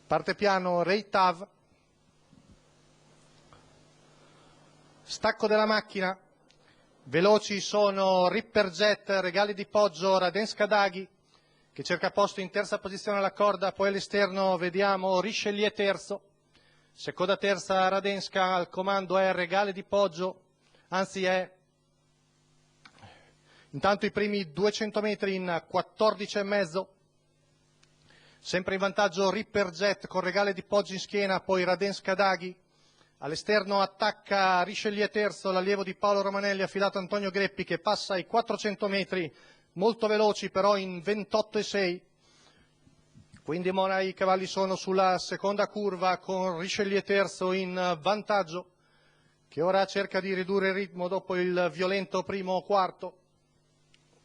Parte piano Ray Tav, stacco della macchina, veloci sono Ripper Jet, Regali di Poggio, Radenska Daghi che cerca posto in terza posizione alla corda, poi all'esterno vediamo Richelieu terzo, seconda terza Radenska, al comando è Regali di Poggio, anzi è intanto i primi 200 metri in 14,5. Sempre in vantaggio Ripper Jet con Regale di Poggio in schiena, poi Radenska Daghi. All'esterno attacca Richelieu terzo, l'allievo di Paolo Romanelli, affidato a Antonio Greppi, che passa i 400 metri, molto veloci però in 28,6. Quindi i cavalli sono sulla seconda curva con Richelieu terzo in vantaggio, che ora cerca di ridurre il ritmo dopo il violento primo quarto.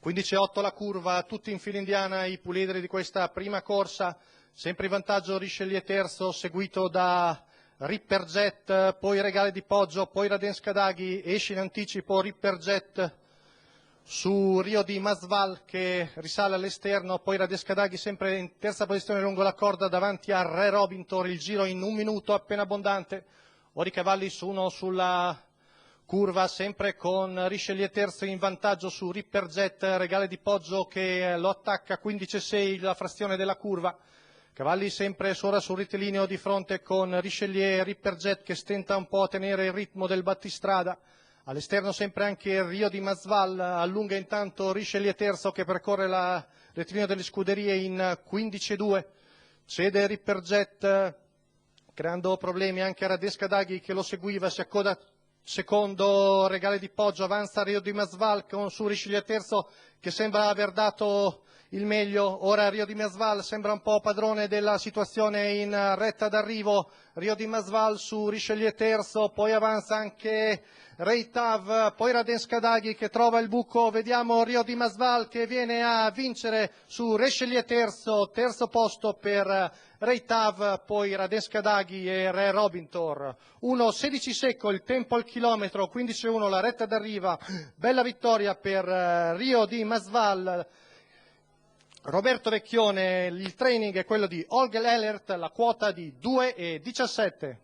15,8 la curva, tutti in fila indiana i puledri di questa prima corsa, sempre in vantaggio Richelieu terzo, seguito da Ripper Jet, poi Regale di Poggio, poi Radenska Daghi, esce in anticipo Ripper Jet su Rio di Masval che risale all'esterno, poi Radenska Daghi sempre in terza posizione lungo la corda davanti a Re Robinson, il giro in 1 minuto appena abbondante. Ora i cavalli sono sulla curva sempre con Richelieu terzo in vantaggio su Ripper Jet, Regale di Poggio che lo attacca, 15,6 la frazione della curva. Cavalli sempre ora sul rettilineo di fronte con Richelieu e Ripper Jet che stenta un po' a tenere il ritmo del battistrada. All'esterno sempre anche Rio di Masval, allunga intanto Richelieu terzo che percorre il rettilineo delle scuderie in 15,2. Cede Ripper Jet creando problemi anche a Radenska Daghi che lo seguiva, si accoda secondo Regale di Poggio, avanza Rio di Masval con su Richelieu terzo che sembra aver dato il meglio. Ora Rio di Masval sembra un po' padrone della situazione in retta d'arrivo, Rio di Masval su Richelieu terzo, poi avanza anche Ray Tav, poi Radenska Daghi che trova il buco, vediamo Rio di Masval che viene a vincere su Richelieu terzo, terzo posto per Ray Tav, poi Radenska Daghi e Re Robinson. 1,16 secco il tempo al chilometro, 15,1 la retta d'arriva, bella vittoria per Rio di Masval. Roberto Vecchione, il training è quello di Olga Ehlert, la quota di 2,17.